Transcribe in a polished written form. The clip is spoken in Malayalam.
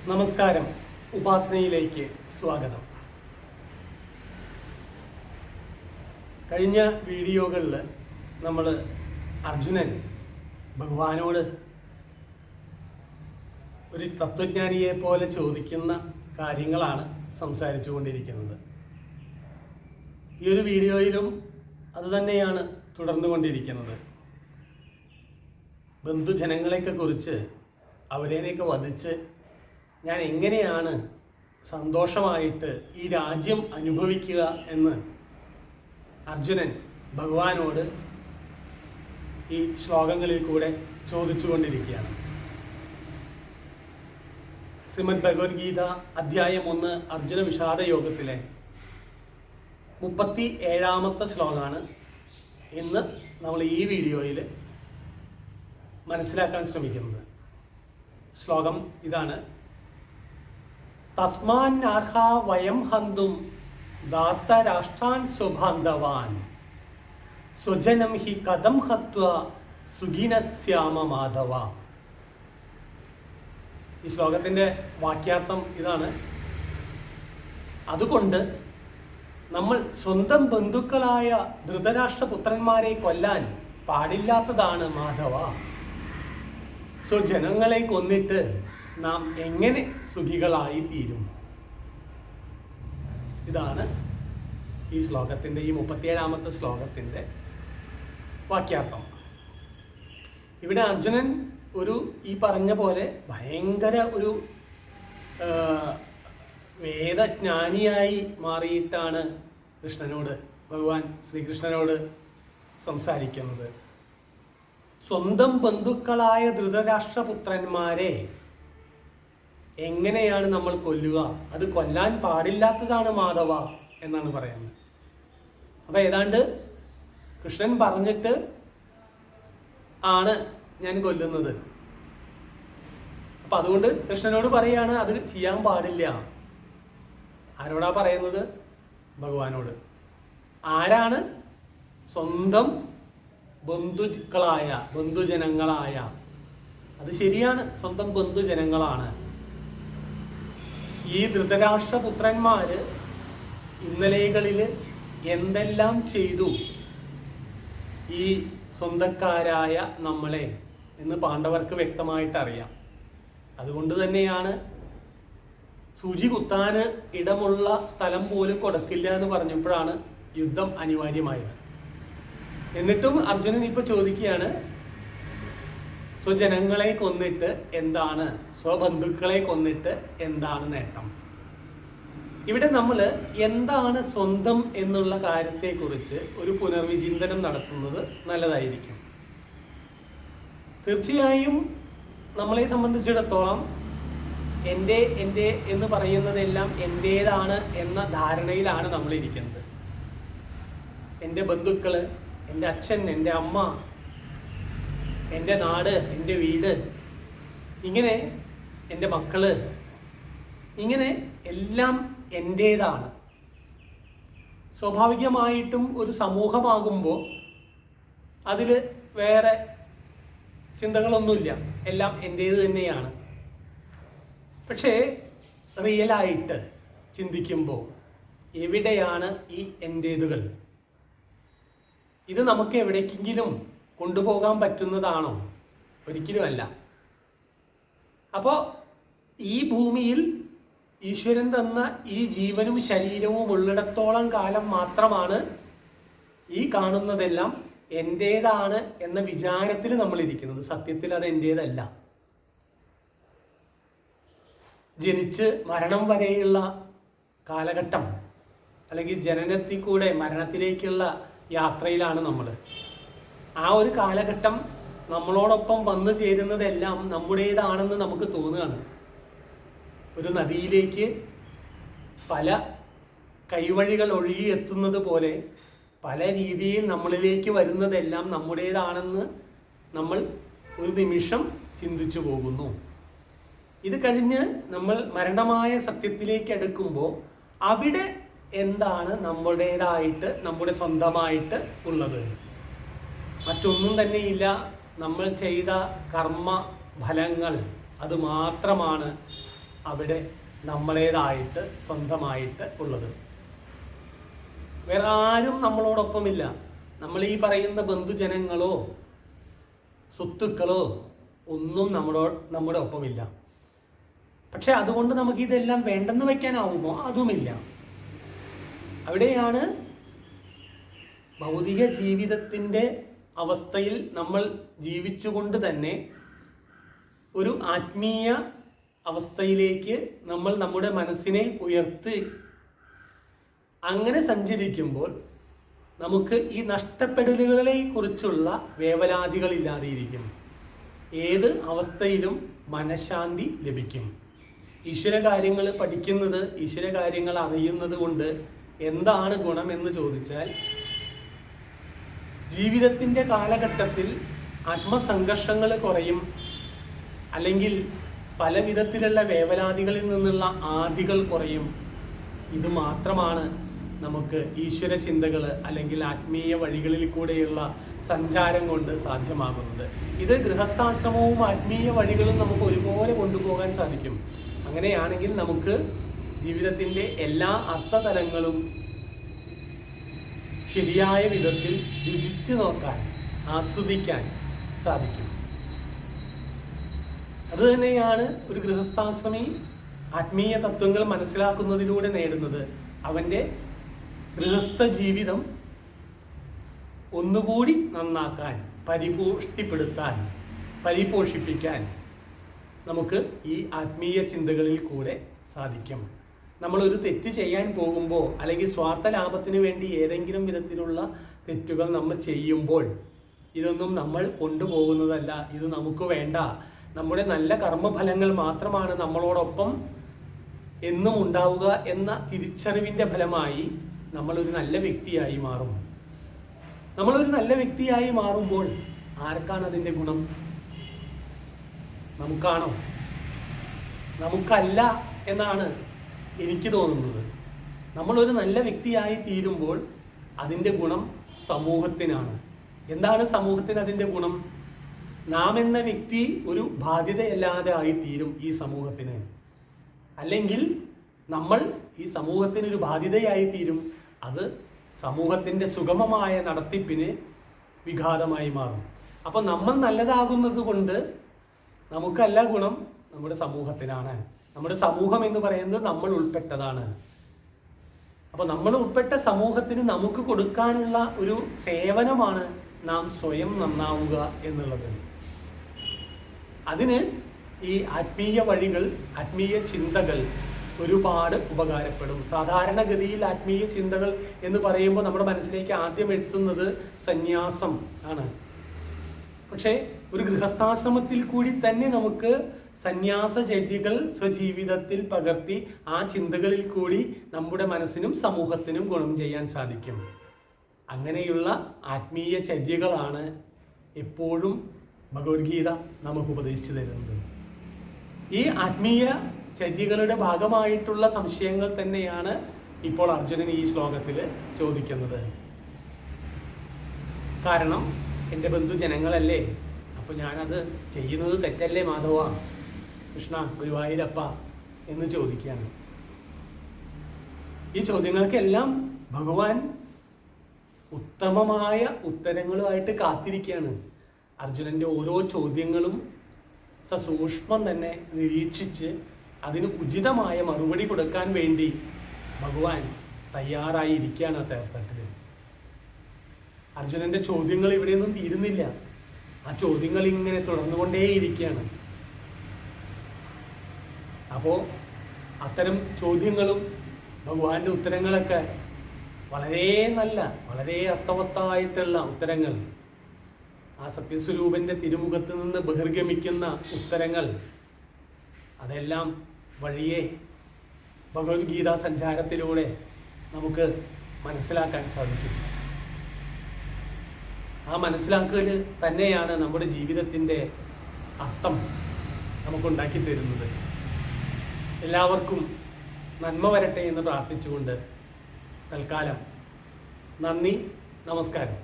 നമസ്കാരം. ഉപാസനയിലേക്ക് സ്വാഗതം. കഴിഞ്ഞ വീഡിയോകളിൽ നമ്മൾ അർജുനൻ ഭഗവാനോട് ഒരു തത്വജ്ഞാനിയെ പോലെ ചോദിക്കുന്ന കാര്യങ്ങളാണ് സംസാരിച്ചു കൊണ്ടിരിക്കുന്നത്. ഈ ഒരു വീഡിയോയിലും അതുതന്നെയാണ് തുടർന്നുകൊണ്ടിരിക്കുന്നത്. ബന്ധുജനങ്ങളെയൊക്കെ കുറിച്ച് അവരെയൊക്കെ വധിച്ച് ഞാൻ എങ്ങനെയാണ് സന്തോഷമായിട്ട് ഈ രാജ്യം അനുഭവിക്കുക എന്ന് അർജുനൻ ഭഗവാനോട് ഈ ശ്ലോകങ്ങളിൽ കൂടെ ചോദിച്ചുകൊണ്ടിരിക്കുകയാണ്. ശ്രീമദ് ഭഗവത്ഗീത അധ്യായം 1 അർജുന വിഷാദ യോഗത്തിലെ 37ാമത്തെ ശ്ലോകമാണ് ഇന്ന് നമ്മൾ ഈ വീഡിയോയിൽ മനസ്സിലാക്കാൻ ശ്രമിക്കുന്നത്. ശ്ലോകം ഇതാണ്: തസ്മാന്നർഹ വയം ഹന്തും ധാർത്തരാഷ്ട്രാൻ സ്വബാന്ധവാൻ സ്വജനം ഹി കഥം ഹത്വാ സുഖിനസ്യാമ മാധവ. ഈ ശ്ലോകത്തിൻ്റെ വാക്യാർത്ഥം ഇതാണ്: അതുകൊണ്ട് നമ്മൾ സ്വന്തം ബന്ധുക്കളായ ധൃതരാഷ്ട്രപുത്രന്മാരെ കൊല്ലാൻ പാടില്ലാത്തതാണ് മാധവ. സ്വജനങ്ങളെ കൊന്നിട്ട് നാം എങ്ങനെ സുഖികളായി തീരും? ഇതാണ് ഈ ശ്ലോകത്തിൻ്റെ, ഈ 37ാമത്തെ ശ്ലോകത്തിൻ്റെ വാക്യാർത്ഥം. ഇവിടെ അർജുനൻ ഈ പറഞ്ഞ പോലെ ഭയങ്കര ഒരു വേദജ്ഞാനിയായി മാറിയിട്ടാണ് ഭഗവാൻ ശ്രീകൃഷ്ണനോട് സംസാരിക്കുന്നത്. സ്വന്തം ബന്ധുക്കളായ ധൃതരാഷ്ട്രപുത്രന്മാരെ എങ്ങനെയാണ് നമ്മൾ കൊല്ലുക? അത് കൊല്ലാൻ പാടില്ലാത്തതാണ് മാധവ എന്നാണ് പറയുന്നത്. അപ്പം ഏതാണ്ട് കൃഷ്ണൻ പറഞ്ഞിട്ട് ആണ് ഞാൻ കൊല്ലുന്നത്. അപ്പം അതുകൊണ്ട് കൃഷ്ണനോട് പറയാണ് അത് ചെയ്യാൻ പാടില്ല. ആരോടാ പറയുന്നത്? ഭഗവാനോട്. ആരാണ്? സ്വന്തം ബന്ധുജനങ്ങളായ. അത് ശരിയാണ്, സ്വന്തം ബന്ധുജനങ്ങളാണ്. ഈ ധൃതരാഷ്ട്രപുത്രന്മാര് ഇന്നലെകളിൽ എന്തെല്ലാം ചെയ്തു ഈ സ്വന്തക്കാരായ നമ്മളെ എന്ന് പാണ്ഡവർക്ക് വ്യക്തമായിട്ട് അറിയാം. അതുകൊണ്ട് തന്നെയാണ് സൂചി കുത്താന് ഇടമുള്ള സ്ഥലം പോലും കൊടുക്കില്ല എന്ന് പറഞ്ഞപ്പോഴാണ് യുദ്ധം അനിവാര്യമായത്. എന്നിട്ടും അർജുനൻ ഇപ്പൊ ചോദിക്കുകയാണ്, സ്വജനങ്ങളെ കൊന്നിട്ട് എന്താണ്, സ്വബന്ധുക്കളെ കൊന്നിട്ട് എന്താണ് നേട്ടം? ഇവിടെ നമ്മൾ എന്താണ് സ്വന്തം എന്നുള്ള കാര്യത്തെക്കുറിച്ച് ഒരു പുനർവിചിന്തനം നടത്തുന്നത് നല്ലതായിരിക്കും. തീർച്ചയായും നമ്മളെ സംബന്ധിച്ചിടത്തോളം എൻ്റെ എന്ന് പറയുന്നതെല്ലാം എൻ്റേതാണ് എന്ന ധാരണയിലാണ് നമ്മളിരിക്കുന്നത്. എൻ്റെ ബന്ധുക്കള്, എൻ്റെ അച്ഛൻ, എൻ്റെ അമ്മ, എൻ്റെ നാട്, എൻ്റെ വീട്, ഇങ്ങനെ എൻ്റെ മക്കള്, ഇങ്ങനെ എല്ലാം എൻ്റേതാണ്. സ്വാഭാവികമായിട്ടും ഒരു സമൂഹമാകുമ്പോൾ അതിൽ വേറെ ചിന്തകളൊന്നുമില്ല, എല്ലാം എൻ്റേത് തന്നെയാണ്. പക്ഷേ റിയലായിട്ട് ചിന്തിക്കുമ്പോൾ എവിടെയാണ് ഈ എൻ്റേതുകൾ? ഇത് നമുക്ക് എവിടേക്കെങ്കിലും കൊണ്ടുപോകാൻ പറ്റുന്നതാണോ? ഒരിക്കലുമല്ല. അപ്പോൾ ഈ ഭൂമിയിൽ ഈശ്വരൻ തന്ന ഈ ജീവനും ശരീരവും ഉള്ളിടത്തോളം കാലം മാത്രമാണ് ഈ കാണുന്നതെല്ലാം എൻ്റേതാണ് എന്ന വിചാരത്തിൽ നമ്മൾ ഇരിക്കുന്നത്. സത്യത്തിൽ അത് എൻ്റേതല്ല. ജനിച്ച് മരണം വരെയുള്ള കാലഘട്ടം, അല്ലെങ്കിൽ ജനനത്തിൽ കൂടെ മരണത്തിലേക്കുള്ള യാത്രയിലാണ് നമ്മൾ. ആ ഒരു കാലഘട്ടം നമ്മളോടൊപ്പം വന്നു ചേരുന്നതെല്ലാം നമ്മുടേതാണെന്ന് നമുക്ക് തോന്നുകയാണ്. ഒരു നദിയിലേക്ക് പല കൈവഴികൾ ഒഴുകി എത്തുന്നത് പോലെ പല രീതിയിൽ നമ്മളിലേക്ക് വരുന്നതെല്ലാം നമ്മുടേതാണെന്ന് നമ്മൾ ഒരു നിമിഷം ചിന്തിച്ചു പോകുന്നു. ഇത് കഴിഞ്ഞ് നമ്മൾ മരണമായ സത്യത്തിലേക്ക് അടുക്കുമ്പോൾ അവിടെ എന്താണ് നമ്മുടേതായിട്ട്, നമ്മുടെ സ്വന്തമായിട്ട് ഉള്ളത്? മറ്റൊന്നും തന്നെയില്ല. നമ്മൾ ചെയ്ത കർമ്മ ഫലങ്ങൾ അത് മാത്രമാണ് അവിടെ നമ്മളേതായിട്ട് സ്വന്തമായിട്ട് ഉള്ളത്. വേറെ ആരും നമ്മളോടൊപ്പമില്ല. നമ്മൾ ഈ പറയുന്ന ബന്ധുജനങ്ങളോ സ്വത്തുക്കളോ ഒന്നും നമ്മുടെ ഒപ്പമില്ല. പക്ഷെ അതുകൊണ്ട് നമുക്ക് ഇതെല്ലാം വേണ്ടെന്ന് വയ്ക്കാനാവുമോ? അതുമില്ല. അവിടെയാണ് ഭൗതിക ജീവിതത്തിൻ്റെ അവസ്ഥയിൽ നമ്മൾ ജീവിച്ചുകൊണ്ട് തന്നെ ഒരു ആത്മീയ അവസ്ഥയിലേക്ക് നമ്മൾ നമ്മുടെ മനസ്സിനെ ഉയർത്തി അങ്ങനെ സഞ്ചരിക്കുമ്പോൾ നമുക്ക് ഈ നഷ്ടപ്പെടലുകളെ കുറിച്ചുള്ള വേവലാതികളില്ലാതെയിരിക്കും. ഏത് അവസ്ഥയിലും മനഃശാന്തി ലഭിക്കും. ഈശ്വര കാര്യങ്ങൾ പഠിക്കുന്നത്, ഈശ്വര കാര്യങ്ങൾ അറിയുന്നത് കൊണ്ട് എന്താണ് ഗുണമെന്ന് ചോദിച്ചാൽ, ജീവിതത്തിൻ്റെ കാലഘട്ടത്തിൽ ആത്മസംഘർഷങ്ങൾ കുറയും, അല്ലെങ്കിൽ പല വിധത്തിലുള്ള വേവലാതികളിൽ നിന്നുള്ള ആദികൾ കുറയും. ഇത് മാത്രമാണ് നമുക്ക് ഈശ്വര ചിന്തകൾ അല്ലെങ്കിൽ ആത്മീയ വഴികളിൽ കൂടെയുള്ള സഞ്ചാരം കൊണ്ട് സാധ്യമാകുന്നത്. ഇത് ഗൃഹസ്ഥാശ്രമവും ആത്മീയ വഴികളും നമുക്ക് ഒരുപോലെ കൊണ്ടുപോകാൻ സാധിക്കും. അങ്ങനെയാണെങ്കിൽ നമുക്ക് ജീവിതത്തിൻ്റെ എല്ലാ അർത്ഥതലങ്ങളും ശരിയായ വിധത്തിൽ രുചിച്ചു നോക്കാൻ, ആസ്വദിക്കാൻ സാധിക്കും. അതുതന്നെയാണ് ഒരു ഗൃഹസ്ഥാശ്രമി ആത്മീയ തത്വങ്ങൾ മനസ്സിലാക്കുന്നതിലൂടെ നേടുന്നത്. അവൻ്റെ ഗൃഹസ്ഥ ജീവിതം ഒന്നുകൂടി നന്നാക്കാൻ, പരിപോഷിപ്പിക്കാൻ നമുക്ക് ഈ ആത്മീയ ചിന്തകളിൽ കൂടെ സാധിക്കും. നമ്മളൊരു തെറ്റ് ചെയ്യാൻ പോകുമ്പോൾ അല്ലെങ്കിൽ സ്വാർത്ഥ ലാഭത്തിന് വേണ്ടി ഏതെങ്കിലും വിധത്തിലുള്ള തെറ്റുകൾ നമ്മൾ ചെയ്യുമ്പോൾ ഇതൊന്നും നമ്മൾ കൊണ്ടുപോകുന്നതല്ല, ഇത് നമുക്ക് വേണ്ട, നമ്മുടെ നല്ല കർമ്മഫലങ്ങൾ മാത്രമാണ് നമ്മളോടൊപ്പം എന്നും ഉണ്ടാവുക എന്ന തിരിച്ചറിവിൻ്റെ ഫലമായി നമ്മളൊരു നല്ല വ്യക്തിയായി മാറും. നമ്മളൊരു നല്ല വ്യക്തിയായി മാറുമ്പോൾ ആർക്കാണ് അതിൻ്റെ ഗുണം? നമുക്കാണോ? നമുക്കല്ല എന്നാണ് എനിക്ക് തോന്നുന്നത്. നമ്മളൊരു നല്ല വ്യക്തിയായി തീരുമ്പോൾ അതിൻ്റെ ഗുണം സമൂഹത്തിനാണ്. എന്താണ് സമൂഹത്തിന് അതിൻ്റെ ഗുണം? നാം എന്ന വ്യക്തി ഒരു ബാധ്യതയല്ലാതെ ആയിത്തീരും ഈ സമൂഹത്തിന്. അല്ലെങ്കിൽ നമ്മൾ ഈ സമൂഹത്തിനൊരു ബാധ്യതയായി തീരും. അത് സമൂഹത്തിൻ്റെ സുഗമമായ നടത്തിപ്പിന് വിഘാതമായി മാറും. അപ്പോൾ നമ്മൾ നല്ലതാകുന്നത് കൊണ്ട് നമുക്കല്ല ഗുണം, നമ്മുടെ സമൂഹത്തിനാണ്. നമ്മുടെ സമൂഹം എന്ന് പറയുന്നത് നമ്മൾ ഉൾപ്പെട്ടതാണ്. അപ്പോൾ നമ്മൾ ഉൾപ്പെട്ട സമൂഹത്തിന് നമുക്ക് കൊടുക്കാനുള്ള ഒരു സേവനമാണ് നാം സ്വയം നന്നാവുക എന്നുള്ളത്. അതിന് ഈ ആത്മീയ വഴികൾ, ആത്മീയ ചിന്തകൾ ഒരുപാട് ഉപകാരപ്പെടും. സാധാരണഗതിയിൽ ആത്മീയ ചിന്തകൾ എന്ന് പറയുമ്പോൾ നമ്മുടെ മനസ്സിലേക്ക് ആദ്യം എത്തുന്നത് സന്യാസം ആണ്. പക്ഷേ ഒരു ഗൃഹസ്ഥാശ്രമത്തിൽ കൂടി തന്നെ നമുക്ക് സന്യാസചര്യകൾ സ്വജീവിതത്തിൽ പകർത്തി ആ ചിന്തകളിൽ കൂടി നമ്മുടെ മനസ്സിനും സമൂഹത്തിനും ഗുണം ചെയ്യാൻ സാധിക്കും. അങ്ങനെയുള്ള ആത്മീയ ചര്യകളാണ് എപ്പോഴും ഭഗവത്ഗീത നമുക്ക് ഉപദേശിച്ചു തരുന്നത്. ഈ ആത്മീയ ചര്യകളുടെ ഭാഗമായിട്ടുള്ള സംശയങ്ങൾ തന്നെയാണ് ഇപ്പോൾ അർജുനൻ ഈ ശ്ലോകത്തിൽ ചോദിക്കുന്നത്. കാരണം എൻ്റെ ബന്ധുജനങ്ങളല്ലേ, അപ്പോൾ ഞാനത് ചെയ്യുന്നത് തെറ്റല്ലേ മാധവ, കൃഷ്ണ, ഗുരുവായൂരപ്പ എന്ന് ചോദിക്കുകയാണ്. ഈ ചോദ്യങ്ങൾക്കെല്ലാം ഭഗവാൻ ഉത്തമമായ ഉത്തരങ്ങളുമായിട്ട് കാത്തിരിക്കുകയാണ്. അർജുനൻ്റെ ഓരോ ചോദ്യങ്ങളും സസൂക്ഷ്മം തന്നെ നിരീക്ഷിച്ച് അതിന് ഉചിതമായ മറുപടി കൊടുക്കാൻ വേണ്ടി ഭഗവാൻ തയ്യാറായിരിക്കുകയാണ് ആ തേർത്തട്ടിൽ. അർജുനൻ്റെ ചോദ്യങ്ങൾ ഇവിടെയൊന്നും തീരുന്നില്ല. ആ ചോദ്യങ്ങൾ ഇങ്ങനെ തുടർന്നുകൊണ്ടേയിരിക്കുകയാണ്. അപ്പോൾ അത്തരം ചോദ്യങ്ങളും ഭഗവാന്റെ ഉത്തരങ്ങളൊക്കെ വളരെ നല്ല, വളരെ അർത്ഥവത്തായിട്ടുള്ള ഉത്തരങ്ങൾ, ആ സത്യസ്വരൂപന്റെ തിരുമുഖത്ത് നിന്ന് ബഹിർഗമിക്കുന്ന ഉത്തരങ്ങൾ, അതെല്ലാം വഴിയെ ഭഗവത്ഗീതാ സഞ്ചാരത്തിലൂടെ നമുക്ക് മനസ്സിലാക്കാൻ സാധിക്കും. ആ മനസ്സിലാക്കൽ തന്നെയാണ് നമ്മുടെ ജീവിതത്തിൻ്റെ അർത്ഥം നമുക്കുണ്ടാക്കി തരുന്നത്. എല്ലാവർക്കും നന്മ വരട്ടെ എന്ന് പ്രാർത്ഥിച്ചുകൊണ്ട് തൽക്കാലം നന്ദി, നമസ്കാരം.